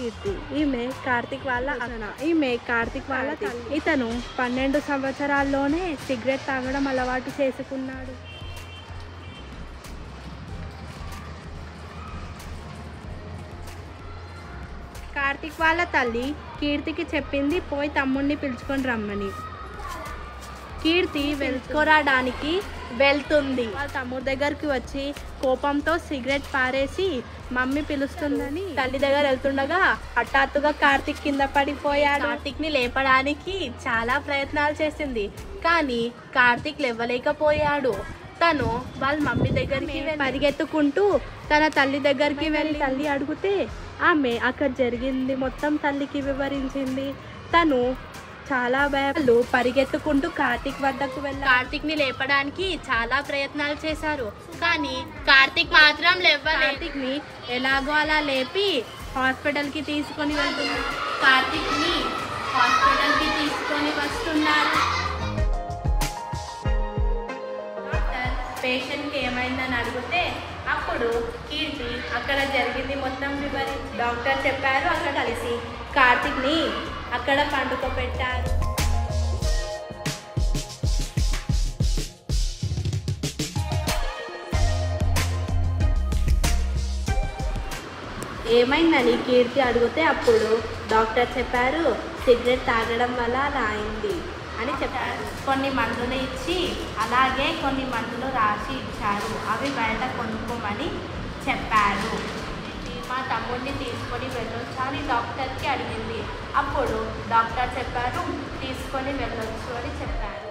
కీర్తి. ఈమె కార్తిక్ వాళ్ళ తల్లి. ఇతను 12 సంవత్సరాల్లోనే సిగరెట్ తాగడం అలవాటు చేసుకున్నాడు. కార్తిక్ వాళ్ళ తల్లి కీర్తికి చెప్పింది పోయి తమ్ముడిని పిలుచుకొని రమ్మని. కీర్తి వెళ్ళుకోరాడానికి వెళ్తుంది. వాళ్ళ తమ్ముడి దగ్గరికి వచ్చి కోపంతో సిగరెట్ పారేసి మమ్మీ పిలుస్తుందని తల్లి దగ్గర వెళ్తుండగా హఠాత్తుగా కార్తిక్ కింద పడిపోయాడు. కార్తిక్ ని లేపడానికి చాలా ప్రయత్నాలు చేసింది, కానీ కార్తిక్ లేవలేకపోయాడు. తను వాళ్ళ మమ్మీ దగ్గరికి పరిగెత్తుకుంటూ తన తల్లి దగ్గరికి వెళ్ళి తల్లి అడిగితే ఆమె అక్కడ జరిగింది మొత్తం తల్లికి వివరించింది. తను చాలా భయాలు పరిగెత్తుకుంటూ కార్తిక్ వద్దకు వెళ్ళి కార్తిక్ ని లేపడానికి చాలా ప్రయత్నాలు చేశారు, కానీ కార్తిక్ మాత్రం కార్తిక్ ని ఎలాగో అలా లేపి హాస్పిటల్ కి తీసుకొని వెళ్తున్నారు. కార్తిక్ ని హాస్పిటల్ కి తీసుకొని వస్తున్నారు. పేషెంట్ కి ఏమైందని అడిగితే అప్పుడు కీర్తి అక్కడ జరిగింది మొత్తం వివరించి డాక్టర్ చెప్పారు. అక్కడ కలిసి కార్తిక్ ని అక్కడ పండుకోబెట్టారు. ఏమైందని కీర్తి అడిగితే అప్పుడు డాక్టర్ చెప్పారు సిగరెట్ తాగడం వల్ల అలా అయింది అని చెప్పారు. కొన్ని మందులు ఇచ్చి అలాగే కొన్ని మందులు రాసి ఇచ్చారు, అవి బయట కొనుక్కోమని చెప్పారు. మా తమ్ముడిని తీసుకొని వెళ్ళొచ్చు అని డాక్టర్కి అడిగింది. అప్పుడు డాక్టర్ చెప్పారు తీసుకొని వెళ్ళొచ్చు అని చెప్పారు.